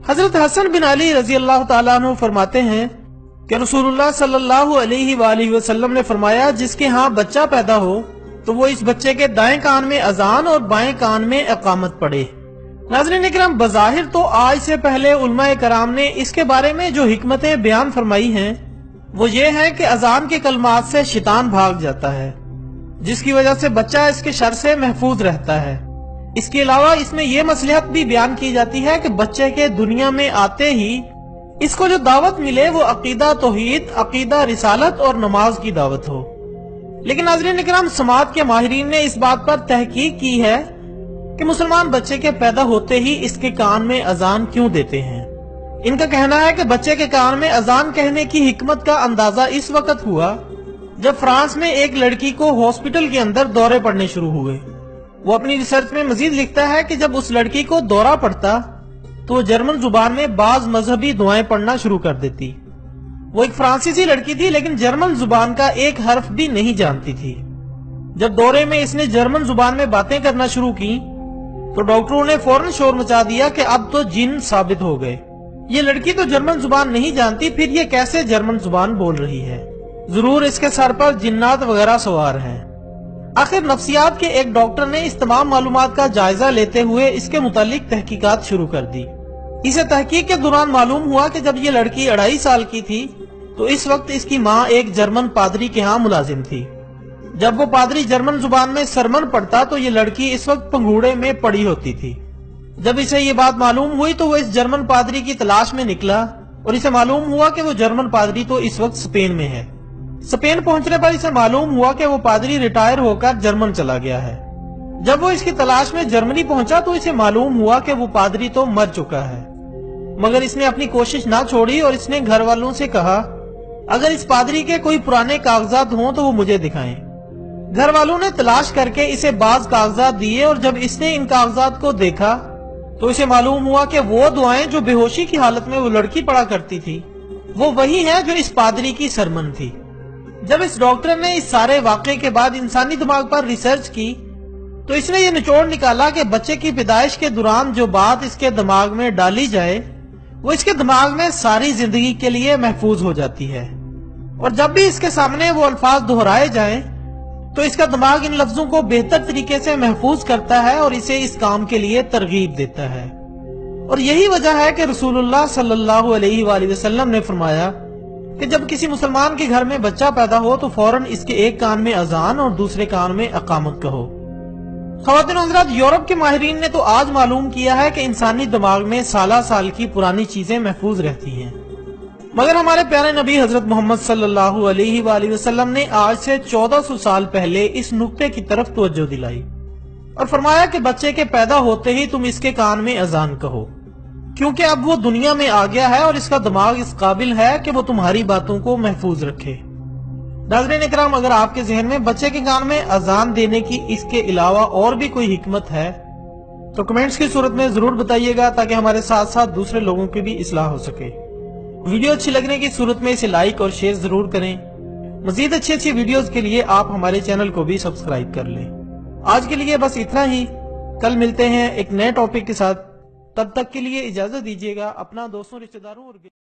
حضرت حسن بن علی رضی اللہ تعالیٰ عنہ فرماتے ہیں کہ رسول اللہ صلی اللہ علیہ وآلہ وسلم نے فرمایا جس کے ہاں بچہ پیدا ہو تو وہ اس بچے کے دائیں کان میں اذان اور بائیں کان میں اقامت پڑھے۔ ناظرین اکرام، بظاہر تو آج سے پہلے علماء کرام نے اس کے بارے میں جو حکمتیں بیان فرمائی ہیں وہ یہ ہے کہ اذان کے کلمات سے شیطان بھاگ جاتا ہے، جس کی وجہ سے بچہ اس کے شر سے محفوظ رہتا ہے۔ اس کے علاوہ اس میں یہ مصلحت بھی بیان کی جاتی ہے کہ بچے کے دنیا میں آتے ہی اس کو جو دعوت ملے وہ عقیدہ توحید، عقیدہ رسالت اور نماز کی دعوت ہو۔ لیکن ناظرین اکرام، سماعت کے ماہرین نے اس بات پر تحقیق کی ہے کہ مسلمان بچے کے پیدا ہوتے ہی اس کے کان میں اذان کیوں دیتے ہیں۔ ان کا کہنا ہے کہ بچے کے کان میں اذان کہنے کی حکمت کا اندازہ اس وقت ہوا جب فرانس میں ایک لڑکی کو ہاسپٹل کے اندر دورے پڑنے شروع ہوئے۔ وہ اپنی ریسرچ میں مزید لکھتا ہے کہ جب اس لڑکی کو دورہ پڑتا تو وہ جرمن زبان میں بعض مذہبی دعائیں پڑھنا شروع کر دیتی۔ وہ ایک فرانسیسی لڑکی تھی لیکن جرمن زبان کا ایک حرف بھی نہیں جانتی تھی۔ جب دورے میں اس نے جرمن زبان میں باتیں کرنا شروع کی تو ڈاکٹروں نے فوراً شور مچا دیا کہ اب تو جن ثابت ہو گئے۔ یہ لڑکی تو جرمن زبان نہیں جانتی، پھر یہ کیسے جرمن زبان بول رہی ہے؟ ضرور اس کے سر پر جنات وغیرہ سوار ہیں۔ آخر نفسیات کے ایک ڈاکٹر نے اس تمام معلومات کا جائزہ لیتے ہوئے اس کے متعلق تحقیقات شروع کر دی۔ اسے تحقیق کے دوران معلوم ہوا کہ جب یہ لڑکی 2.5 سال کی تھی تو اس وقت اس کی ماں ایک جرمن پادری کے ہاں ملازم تھی۔ جب وہ پادری جرمن زبان میں سرمن پڑھتا تو یہ لڑکی اس وقت پنگوڑے میں پڑی ہوتی تھی۔ جب اسے یہ بات معلوم ہوئی تو وہ اس جرمن پادری کی تلاش میں نکلا اور اسے معلوم ہوا کہ وہ جرمن پادری تو اس وقت اسپین میں ہے۔ اسپین پہنچنے پر اسے معلوم ہوا کہ وہ پادری ریٹائر ہو کر جرمن چلا گیا ہے۔ جب وہ اس کی تلاش میں جرمنی پہنچا تو اسے معلوم ہوا کہ وہ پادری تو مر چکا ہے، مگر اس نے اپنی کوشش نہ چھوڑی اور اس نے گھر والوں سے کہا اگر اس پادری کے کوئی پرانے کاغذات ہوں تو وہ مجھے دکھائیں۔ گھر والوں نے تلاش کر کے اسے بعض کاغذات دیے اور جب اس نے ان کاغذات کو دیکھا تو اسے معلوم ہوا کہ وہ دعائیں جو بے ہوشی کی حالت میں وہ لڑکی پڑھا کرتی تھی وہ وہی ہیں جو اس پادری کی سرمن تھی۔ جب اس ڈاکٹر نے اس سارے واقعے کے بعد انسانی دماغ پر ریسرچ کی تو اس نے یہ نچوڑ نکالا کہ بچے کی پیدائش کے دوران جو بات اس کے دماغ میں ڈالی جائے وہ اس کے دماغ میں ساری زندگی کے لیے محفوظ ہو جاتی ہے، اور جب بھی اس کے سامنے وہ الفاظ دہرائے جائیں تو اس کا دماغ ان لفظوں کو بہتر طریقے سے محفوظ کرتا ہے اور اسے اس کام کے لیے ترغیب دیتا ہے۔ اور یہی وجہ ہے کہ رسول اللہ صلی اللہ علیہ وآلہ وسلم نے فرمایا کہ جب کسی مسلمان کے گھر میں بچہ پیدا ہو تو فوراً اس کے ایک کان میں اذان اور دوسرے کان میں اقامت کہو۔ خواتین و حضرات، یورپ کے ماہرین نے تو آج معلوم کیا ہے کہ انسانی دماغ میں سالہ سال کی پرانی چیزیں محفوظ رہتی ہیں، مگر ہمارے پیارے نبی حضرت محمد صلی اللہ علیہ وآلہ وسلم نے آج سے 1400 سال پہلے اس نقطے کی طرف توجہ دلائی اور فرمایا کہ بچے کے پیدا ہوتے ہی تم اس کے کان میں اذان کہو، کیونکہ اب وہ دنیا میں آ گیا ہے اور اس کا دماغ اس قابل ہے کہ وہ تمہاری باتوں کو محفوظ رکھے۔ ناظرین اکرام، اگر آپ کے ذہن میں بچے کے کان میں اذان دینے کی اس کے علاوہ اور بھی کوئی حکمت ہے تو کمنٹس کی صورت میں ضرور بتائیے گا تاکہ ہمارے ساتھ ساتھ دوسرے لوگوں کی بھی اصلاح ہو سکے۔ ویڈیو اچھی لگنے کی صورت میں اسے لائک اور شیئر ضرور کریں۔ مزید اچھی ویڈیوز کے لیے آپ ہمارے چینل کو بھی سبسکرائب کر لیں۔ آج کے لیے بس اتنا ہی، کل ملتے ہیں ایک نئے ٹاپک کے ساتھ، تب تک کے لیے اجازت دیجیے گا۔ اپنا دوستوں، رشتہ داروں اور